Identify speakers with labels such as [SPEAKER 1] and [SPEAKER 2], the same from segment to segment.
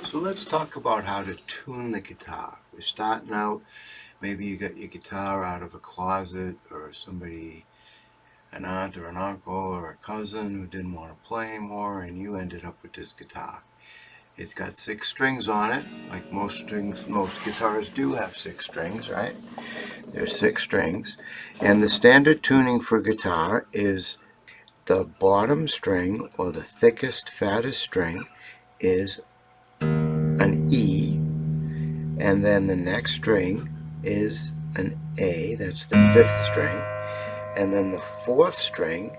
[SPEAKER 1] So let's talk about how to tune the guitar. We're starting out, maybe you got your guitar out of a closet, or somebody, an aunt or an uncle or a cousin who didn't want to play anymore, and you ended up with this guitar. It's got 6 strings on it, like most guitars do have 6 strings, right? There's 6 strings. And the standard tuning for guitar is the bottom string, or the thickest, fattest string, is an E, and then the next string is an A, that's the 5th string, and then the 4th string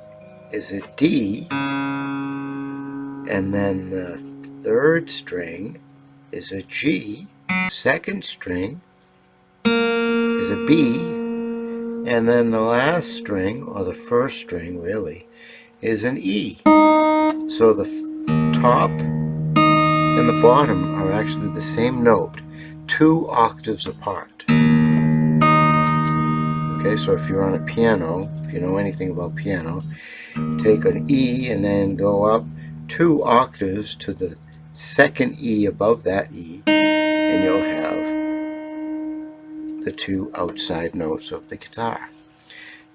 [SPEAKER 1] is a D, and then the 3rd string is a G, 2nd string is a B, and then the last string, or the first string really, is an E. So the top and the bottom are actually the same note, 2 octaves apart. Okay, so if you're on a piano, if you know anything about piano, take an E and then go up 2 octaves to the 2nd E above that E, and you'll have the 2 outside notes of the guitar.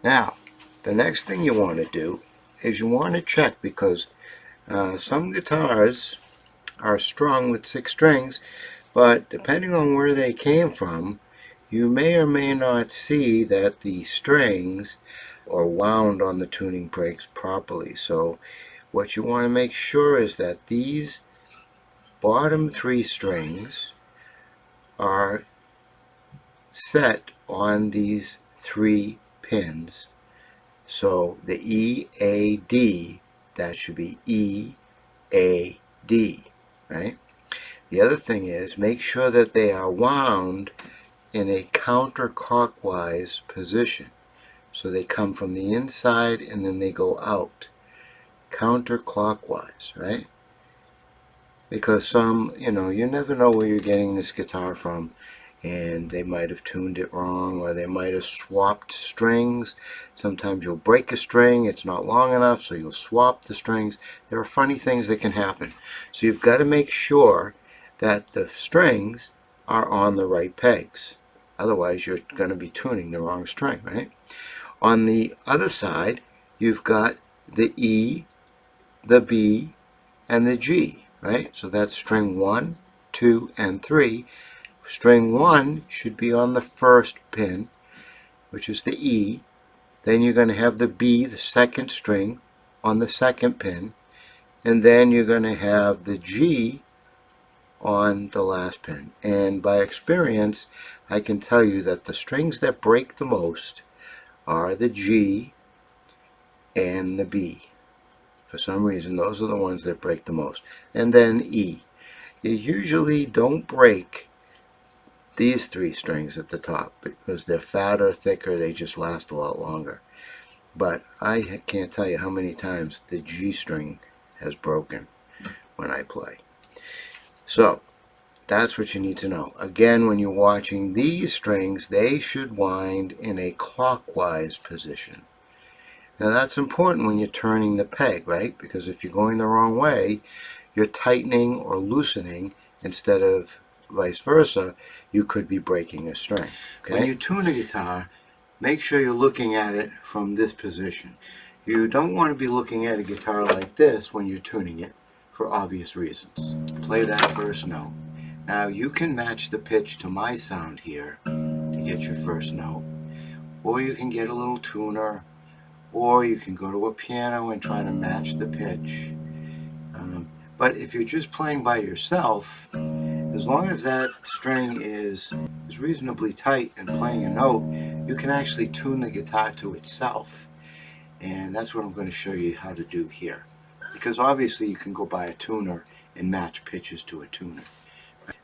[SPEAKER 1] Now, the next thing you want to do is you want to check, because some guitars are strung with 6 strings, but depending on where they came from, you may or may not see that the strings are wound on the tuning pegs properly. So what you want to make sure is that these bottom 3 strings are set on these 3 pins. So the E, A, D, that should be E, A, D, right? The other thing is, make sure that they are wound in a counterclockwise position. So they come from the inside and then they go out. Counterclockwise, right? Because some, you never know where you're getting this guitar from, and they might have tuned it wrong, or they might have swapped strings. Sometimes you'll break a string, it's not long enough, so you'll swap the strings. There are funny things that can happen. So you've got to make sure that the strings are on the right pegs. Otherwise, you're going to be tuning the wrong string, right? On the other side, you've got the E, the B, and the G, right? So that's string 1, 2, and 3. String 1 should be on the first pin, which is the E. Then you're going to have the B, the second string, on the second pin. And then you're going to have the G on the last pin. And by experience, I can tell you that the strings that break the most are the G and the B. For some reason, those are the ones that break the most. And then E. You usually don't break these 3 strings at the top because they're fatter, thicker, they just last a lot longer. But I can't tell you how many times the G string has broken when I play. So that's what you need to know. Again, when you're watching these strings, they should wind in a clockwise position. Now that's important when you're turning the peg, right? Because if you're going the wrong way, you're tightening or loosening instead of vice versa. You could be breaking a string. Okay? When you tune a guitar, make sure you're looking at it from this position. You don't want to be looking at a guitar like this when you're tuning it, for obvious reasons. Play that first note. Now you can match the pitch to my sound here to get your first note, or you can get a little tuner, or you can go to a piano and try to match the pitch. But if you're just playing by yourself, as long as that string is reasonably tight and playing a note, you can actually tune the guitar to itself. And that's what I'm going to show you how to do here. Because obviously you can go buy a tuner and match pitches to a tuner.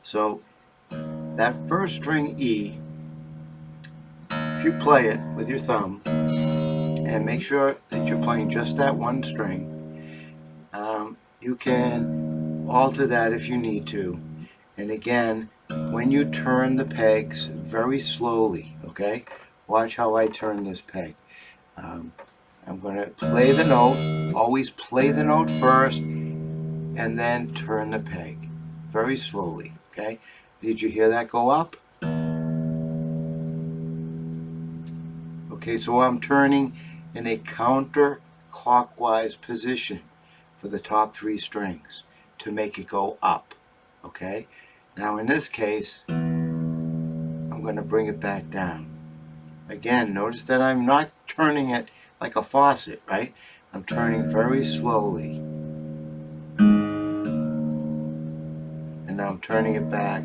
[SPEAKER 1] So that first string E, if you play it with your thumb, and make sure that you're playing just that one string, you can alter that if you need to. And again, when you turn the pegs very slowly, okay? Watch how I turn this peg. I'm going to play the note. Always play the note first and then turn the peg. very slowly, okay? Did you hear that go up? Okay, so I'm turning in a counterclockwise position for the top 3 strings to make it go up, okay? Now in this case, I'm going to bring it back down. Again, notice that I'm not turning it like a faucet, right? I'm turning very slowly. And now I'm turning it back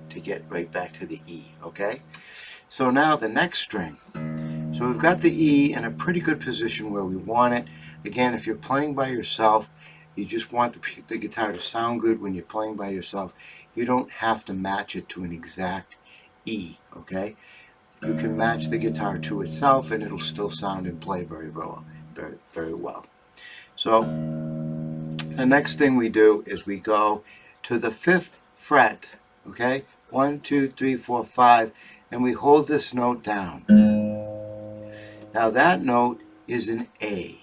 [SPEAKER 1] to get right back to the E, okay? So now the next string. So we've got the E in a pretty good position where we want it. Again, if you're playing by yourself, you just want the guitar to sound good when you're playing by yourself. You don't have to match it to an exact E, okay? You can match the guitar to itself and it'll still sound and play very well. Very well. So the next thing we do is we go to the 5th fret, okay? 1, 2, 3, 4, 5, and we hold this note down. Now that note is an A,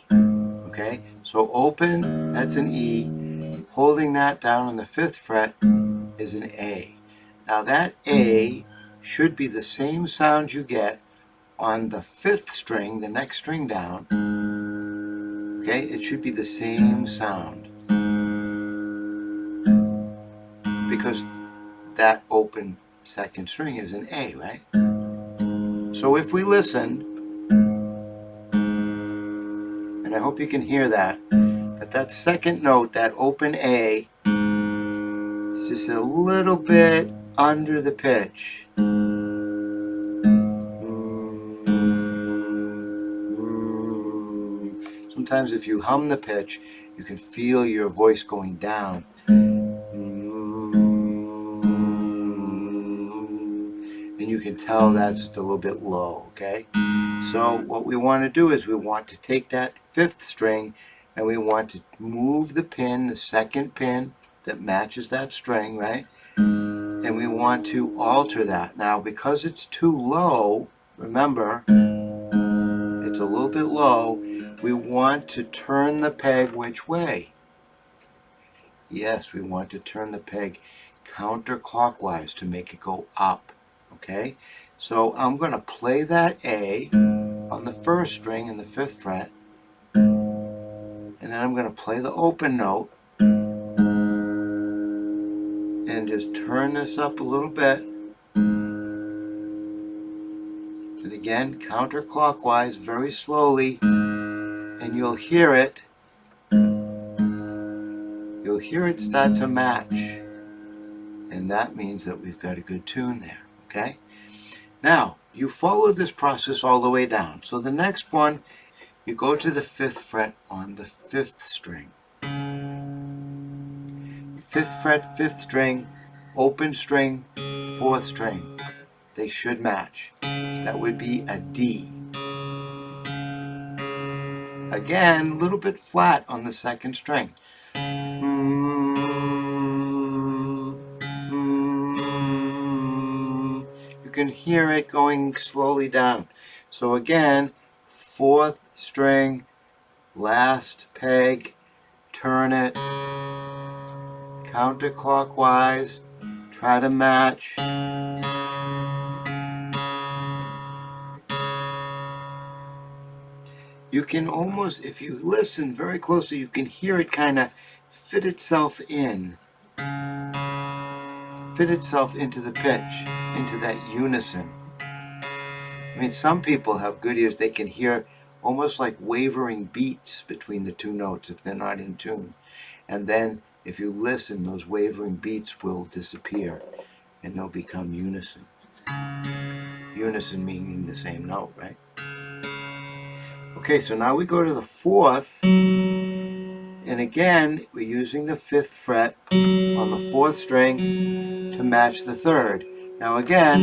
[SPEAKER 1] okay? So open, that's an E. Holding that down on the 5th fret is an A. Now that A should be the same sound you get on the 5th string, the next string down. Okay, it should be the same sound because that open 2nd string is an A, right? So if we listen, and I hope you can hear that that 2nd note, that open A, is just a little bit under the pitch. Sometimes if you hum the pitch, you can feel your voice going down. And you can tell that's just a little bit low, okay? So what we want to do is we want to take that 5th string and we want to move the pin, the 2nd pin that matches that string, right? And we want to alter that. Now because it's too low, remember, it's a little bit low, we want to turn the peg which way? Yes, we want to turn the peg counterclockwise to make it go up, okay? So I'm going to play that A on the 1st string in the 5th fret, and then I'm going to play the open note and just turn this up a little bit. And again, counterclockwise, very slowly, and you'll hear it start to match. And that means that we've got a good tune there, okay? Now, you follow this process all the way down. So the next one, you go to the 5th fret on the 5th string. 5th fret, 5th string, open string, 4th string. They should match. That would be a D. Again, a little bit flat on the 2nd string. You can hear it going slowly down. So again, 4th string, last peg, turn it counterclockwise, try to match. You can almost, if you listen very closely, you can hear it kind of fit itself into the pitch, into that unison. I mean, some people have good ears. They can hear almost like wavering beats between the 2 notes if they're not in tune. And then if you listen, those wavering beats will disappear and they'll become unison. Unison meaning the same note, right? Okay, so now we go to the 4th, and again, we're using the 5th fret on the 4th string to match the 3rd. Now again,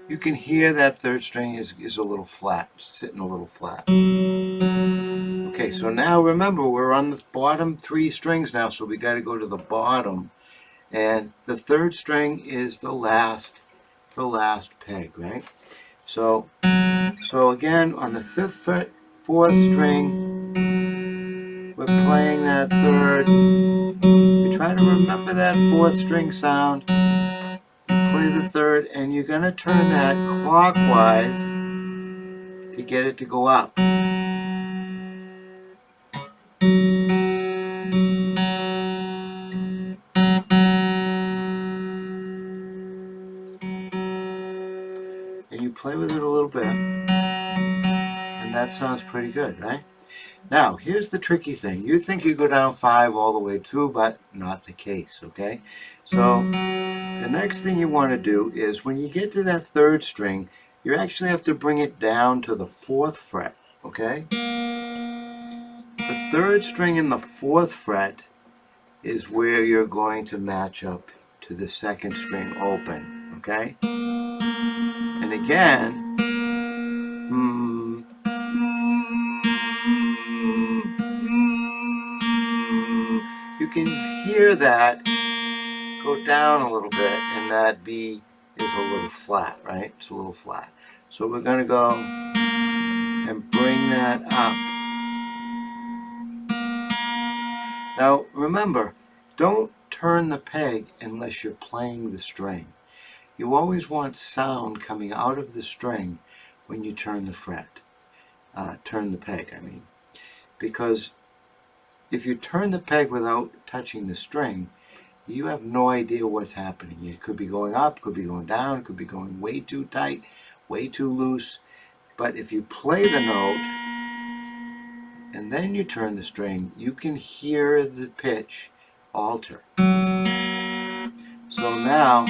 [SPEAKER 1] you can hear that 3rd string is a little flat, sitting a little flat. Okay, so now remember, we're on the bottom 3 strings now, so we got to go to the bottom. And the 3rd string is the last peg, right? So again, on the 5th fret, fourth string, we're playing that third. You try to remember that fourth string sound. You play the third, and you're going to turn that clockwise to get it to go up. And you play with it a little bit, and that sounds pretty good, right? Now, here's the tricky thing. You think you go down 5 all the way through, but not the case, okay? So the next thing you want to do is when you get to that third string, you actually have to bring it down to the 4th fret, okay? The third string in the 4th fret is where you're going to match up to the 2nd string open, okay? And again, you can hear that go down a little bit, and that B is a little flat, right? It's a little flat. So we're going to go and bring that up. Now remember, don't turn the peg unless you're playing the string. You always want sound coming out of the string when you turn the fret. Turn the peg, I mean. Because if you turn the peg without touching the string, you have no idea what's happening. It could be going up, could be going down, it could be going way too tight, way too loose. But if you play the note and then you turn the string, you can hear the pitch alter. So now,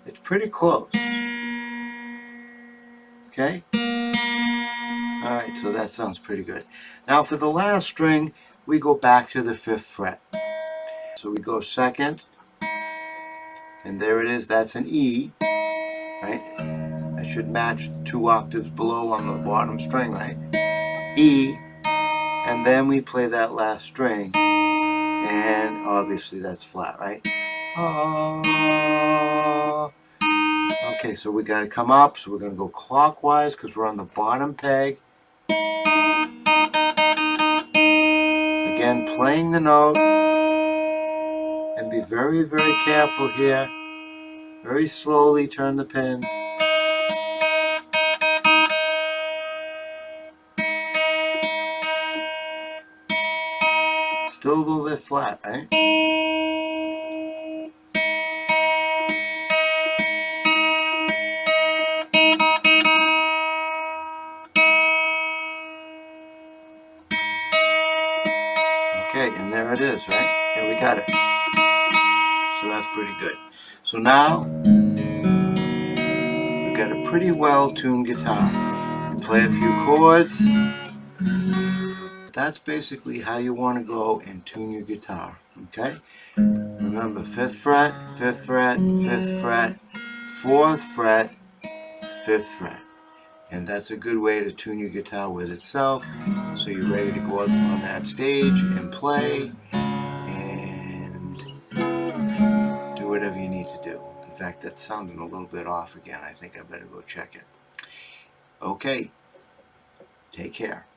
[SPEAKER 1] it's pretty close. Okay? Alright, so that sounds pretty good. Now for the last string, we go back to the 5th fret. So we go 2nd, and there it is, that's an E, right? I should match 2 octaves below on the bottom string, right? E, and then we play that last string, and obviously that's flat, right? Okay, so we got to come up, so we're going to go clockwise because we're on the bottom peg. Again, playing the note, and be very, very careful here. Very slowly turn the pin. Still a little bit flat, right? Okay, and there it is, right? Here we got it. So that's pretty good. So now, we've got a pretty well-tuned guitar. You play a few chords. That's basically how you want to go and tune your guitar, okay? Remember, 5th fret, 5th fret, 5th fret, 4th fret, 5th fret. And that's a good way to tune your guitar with itself, so you're ready to go out on that stage and play and do whatever you need to do. In fact, that's sounding a little bit off again. I think I better go check it. Okay, take care.